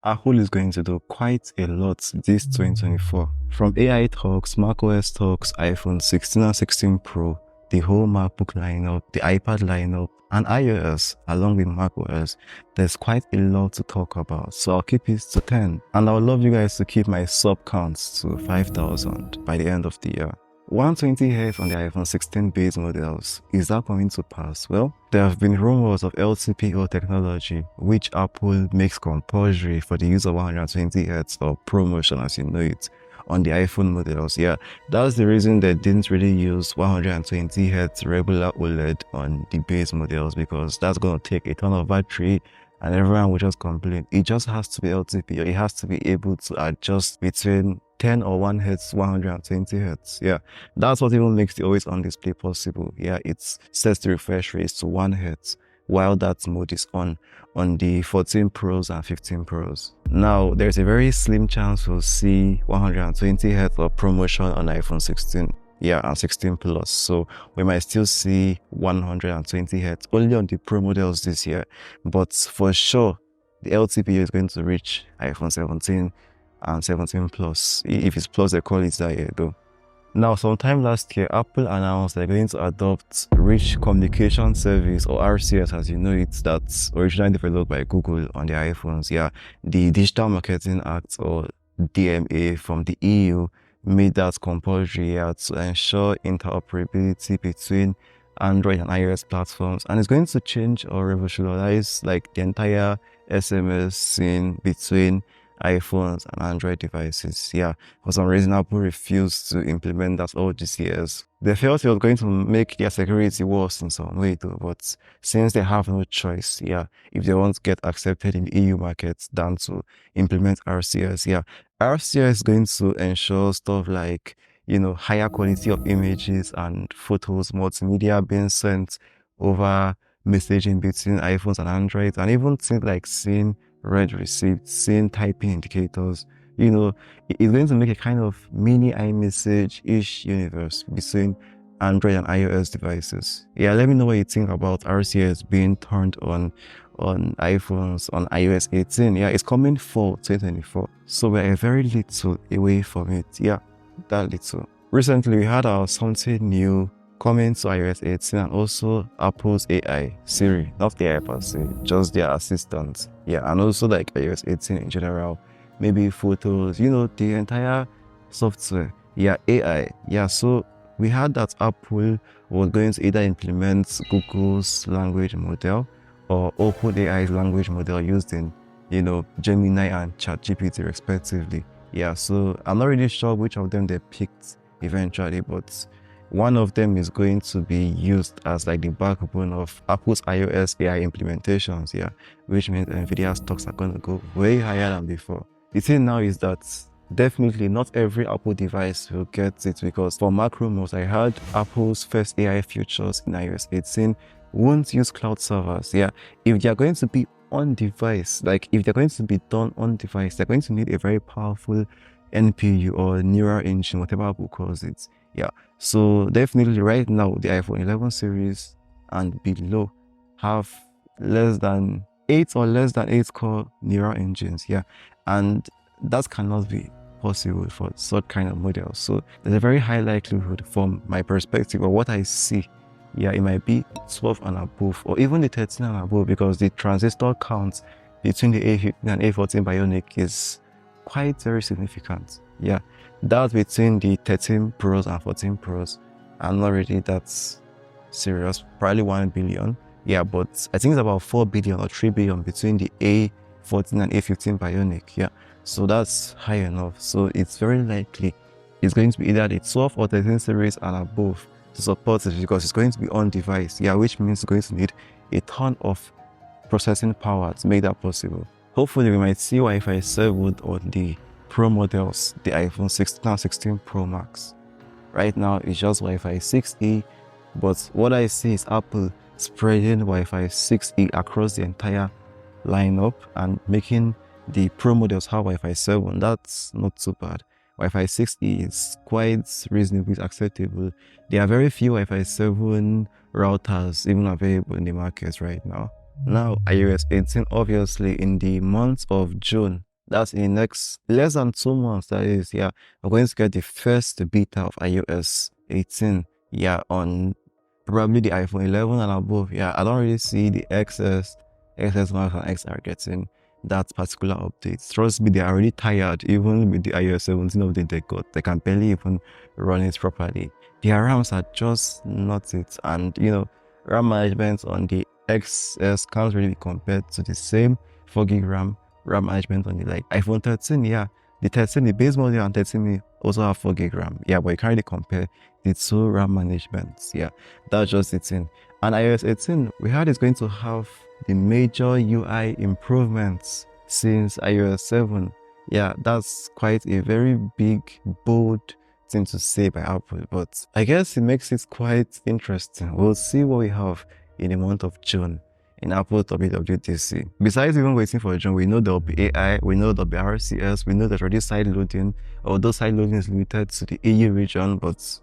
Apple is going to do quite a lot this 2024. From AI talks, macOS talks, iPhone 16 and 16 Pro, the whole MacBook lineup, the iPad lineup, and iOS along with macOS, there's quite a lot to talk about. So I'll keep it to 10. And I would love you guys to keep my sub counts to 5,000 by the end of the year. 120Hz on the iPhone 16 base models. Is that coming to pass? Well, there have been rumors of LTPO technology, which Apple makes compulsory for the use of 120Hz or ProMotion as you know it on the iPhone models. Yeah, that's the reason they didn't really use 120Hz regular OLED on the base models, because that's going to take a ton of battery and everyone will just complain. It just has to be LTPO. It has to be able to adjust between 10 or 1 Hz, 120 Hz. Yeah, that's what even makes the always on display possible. Yeah, it sets the refresh rate to 1 Hz while that mode is on the 14 Pros and 15 Pros. Now, there's a very slim chance we'll see 120 Hz or ProMotion on iPhone 16. Yeah, and 16 Plus. So we might still see 120 Hz only on the Pro models this year. But for sure, the LTPO is going to reach iPhone 17 and 17 Plus. If it's Plus, they call it that year though. Now, sometime last year, Apple announced they're going to adopt Rich Communication Service, or RCS as you know it, that's originally developed by Google on the iPhones. Yeah, the Digital Marketing Act, or DMA, from the EU made that compulsory to ensure interoperability between Android and iOS platforms, and it's going to change or revolutionize like the entire SMS scene between iPhones and Android devices. Yeah, for some reason Apple refused to implement that all these years. They felt it was going to make their security worse in some way though, but since they have no choice, yeah, if they want to get accepted in the EU markets than to implement RCS, yeah, RCS is going to ensure stuff like, you know, higher quality of images and photos, multimedia being sent over messaging between iPhones and Android, and even things like seeing read receipts, seeing typing indicators. You know, it's going to make a kind of mini iMessage-ish universe between Android and iOS devices. Yeah, let me know what you think about RCS being turned on iPhones on iOS 18. Yeah, it's coming for 2024. So we're a very little away from it. Yeah, that little. Recently, we had our something new coming to iOS 18, and also Apple's AI, Siri, not the iPad, Siri, just their assistant. Yeah, and also like iOS 18 in general, maybe photos, you know, the entire software. Yeah, AI. Yeah, so we had that Apple was going to either implement Google's language model or OpenAI's language model used in, you know, Gemini and ChatGPT respectively. Yeah, so I'm not really sure which of them they picked eventually, but one of them is going to be used as like the backbone of Apple's iOS AI implementations, yeah, which means NVIDIA stocks are going to go way higher than before. The thing now is that definitely not every Apple device will get it, because for Mac rumors, I heard Apple's first AI features in iOS 18 won't use cloud servers. Yeah, if they're going to be on device, like if they're going to be done on device, they're going to need a very powerful NPU or neural engine, whatever Apple calls it. Yeah, so definitely right now the iPhone 11 series and below have less than 8 core neural engines. Yeah, and that cannot be possible for such kind of models. So there's a very high likelihood, from my perspective or what I see, yeah, it might be 12 and above, or even the 13 and above, because the transistor count between the A15 and A14 Bionic is quite very significant. Yeah, that's between the 13 Pros and 14 Pros. I'm not really that serious, probably 1 billion. Yeah, but I think it's about 4 billion or 3 billion between the A14 and A15 Bionic. Yeah, so that's high enough. So it's very likely it's going to be either the 12 or 13 series and above to support it, because it's going to be on device. Yeah, which means it's going to need a ton of processing power to make that possible. Hopefully we might see Wi-Fi 7 on the Pro models, the iPhone 16 and 16 Pro Max. Right now it's just Wi-Fi 6E, but what I see is Apple spreading Wi-Fi 6E across the entire lineup and making the Pro models have Wi-Fi 7. That's not too bad. Wi-Fi 6E is quite reasonably acceptable. There are very few Wi-Fi 7 routers even available in the market right now. Now, iOS 18, obviously in the month of June, That's in the next less than 2 months. That is, yeah, we're going to get the first beta of iOS 18. Yeah, on probably the iPhone 11 and above. Yeah, I don't really see the XS Max and XR getting that particular update. Trust me, they are already tired. Even with the iOS 17 update they got, they can barely even run it properly. Their RAMs are just not it, and RAM management on the XS can't really be compared to the same 4 gig RAM management on the like iPhone 13. Yeah, the 13, the base model and 13 also have 4 gig RAM. Yeah, but you can't really compare the two RAM managements. Yeah, that's just the thing. And iOS 18, we heard it's going to have the major UI improvements since iOS 7. Yeah, that's quite a very big, bold thing to say by Apple, but I guess it makes it quite interesting. We'll see what we have in the month of June in Apple WWDC. Besides even waiting for June, we know there'll be AI, we know there'll be RCS, we know there's already side loading, although side loading is limited to the EU region, but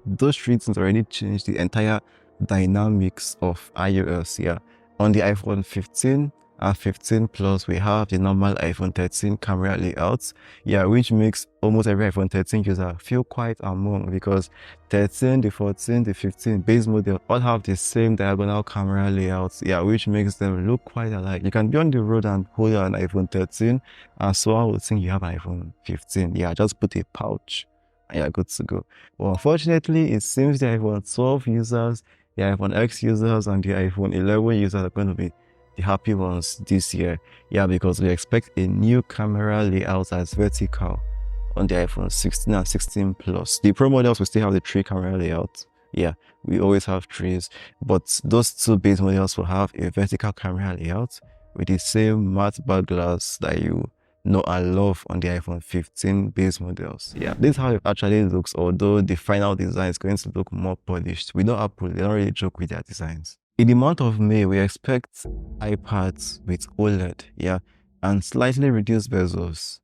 those three things already changed the entire dynamics of iOS. Yeah, on the iPhone 15 and 15 Plus, we have the normal iPhone 13 camera layouts, yeah, which makes almost every iPhone 13 user feel quite among, because 13, the 14, the 15 base model all have the same diagonal camera layouts, yeah, which makes them look quite alike. You can be on the road and hold an iPhone 13 and someone would think you have an iPhone 15. Yeah, just put a pouch and you're good to go. Well, unfortunately, it seems the iPhone 12 users, the iPhone X users, and the iPhone 11 users are going to be the happy ones this year. Yeah, because we expect a new camera layout that's vertical on the iPhone 16 and 16 Plus. The Pro models will still have the 3 camera layout. Yeah, we always have 3s, but those 2 base models will have a vertical camera layout with the same matte back glass that you know and love on the iPhone 15 base models. Yeah, this is how it actually looks, although the final design is going to look more polished. We know Apple, they don't really joke with their designs. In the month of May, we expect iPads with OLED, yeah, and slightly reduced bezels.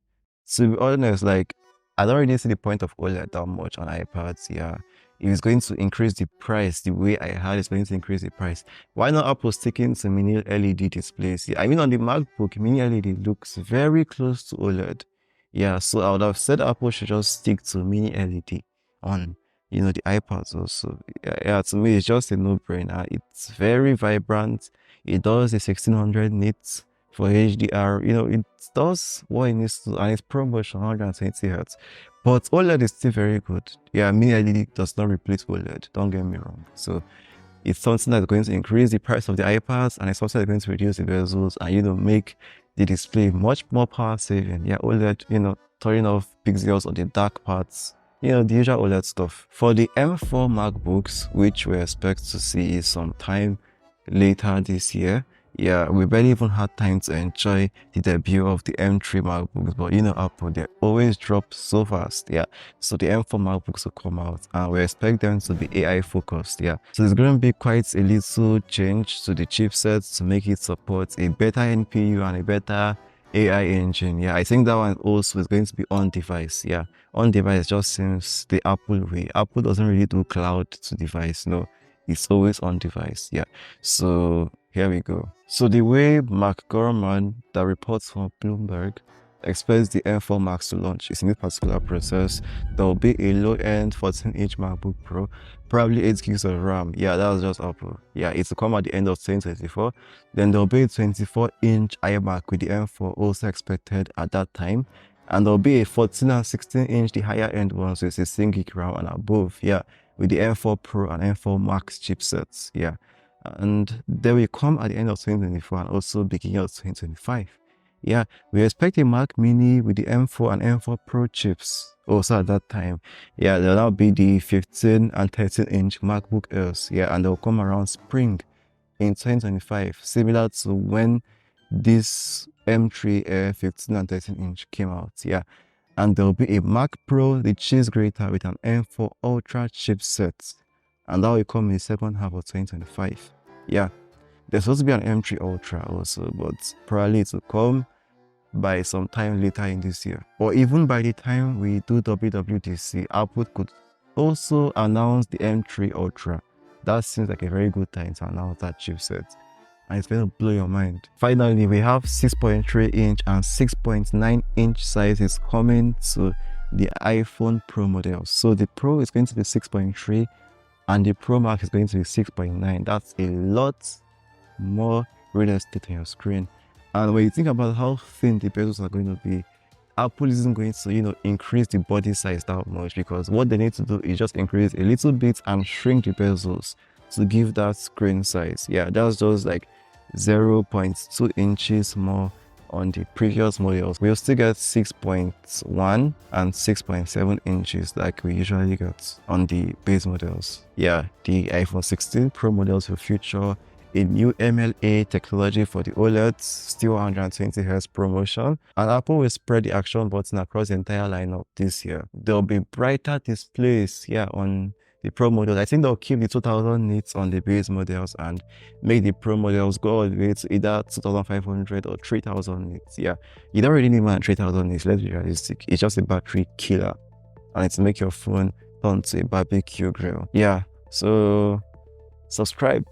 To be honest, like, I don't really see the point of OLED that much on iPads, yeah. If it's going to increase the price, the way I heard it's going to increase the price, why not Apple sticking to mini LED displays? Yeah, I mean, on the MacBook, mini LED looks very close to OLED. Yeah, so I would have said Apple should just stick to mini LED on the iPads also. Yeah, to me, it's just a no-brainer. It's very vibrant. It does the 1600 nits for HDR. It does what it needs to, and it's ProMotion 120 Hz. But OLED is still very good. Yeah, mini LED does not replace OLED. Don't get me wrong. So it's something that's going to increase the price of the iPads, and it's also going to reduce the bezels and make the display much more power saving. Yeah, OLED, turning off pixels on the dark parts. The usual OLED stuff. For the M4 MacBooks, which we expect to see sometime later this year, yeah, we barely even had time to enjoy the debut of the M3 MacBooks, but Apple, they always drop so fast, yeah. So the M4 MacBooks will come out, and we expect them to be AI focused, yeah. So there's going to be quite a little change to the chipset to make it support a better NPU and a better AI engine. Yeah, I think that one also is going to be on device. Yeah, on device just seems the Apple way. Apple doesn't really do cloud to device. No, it's always on device. Yeah, so here we go. So the way Mark Gurman, that reports from Bloomberg, expects the M4 Max to launch is in this particular process. There will be a low-end 14-inch MacBook Pro, probably 8 gigs of RAM. Yeah, that was just Apple. Yeah, it's to come at the end of 2024. Then there'll be a 24-inch iMac with the M4 also expected at that time. And there'll be a 14 and 16-inch, the higher end ones with 16 gig RAM and above. Yeah, with the M4 Pro and M4 Max chipsets. Yeah, and they will come at the end of 2024 and also beginning of 2025. Yeah, we expect a Mac Mini with the M4 and M4 Pro chips also at that time. Yeah, there'll now be the 15 and 13-inch MacBook Airs. Yeah, and they'll come around spring in 2025, similar to when this M3 Air 15 and 13-inch came out. Yeah, and there'll be a Mac Pro, the cheese grater with an M4 Ultra chipset, and that will come in the second half of 2025. Yeah, there's supposed to be an M3 Ultra also, but probably it will come by some time later in this year, or even by the time we do WWDC, Apple could also announce the M3 Ultra. That seems like a very good time to announce that chipset. and it's going to blow your mind. Finally, we have 6.3 inch and 6.9 inch sizes coming to the iPhone Pro model. So the Pro is going to be 6.3 and the Pro Max is going to be 6.9. That's a lot more real estate on your screen. And when you think about how thin the bezels are going to be, Apple isn't going to, increase the body size that much, because what they need to do is just increase a little bit and shrink the bezels to give that screen size. Yeah, that's just like 0.2 inches more on the previous models. We'll still get 6.1 and 6.7 inches like we usually get on the base models. Yeah, the iPhone 16 Pro models will feature a new MLA technology for the OLED, still 120Hz promotion, and Apple will spread the action button across the entire lineup this year. There'll be brighter displays on the Pro models. I think they'll keep the 2000 nits on the base models and make the Pro models go all the way to either 2500 or 3000 nits. Yeah, you don't really need more than 3000 nits, let's be realistic. It's just a battery killer, and it's make your phone turn to a barbecue grill. Yeah, so subscribe.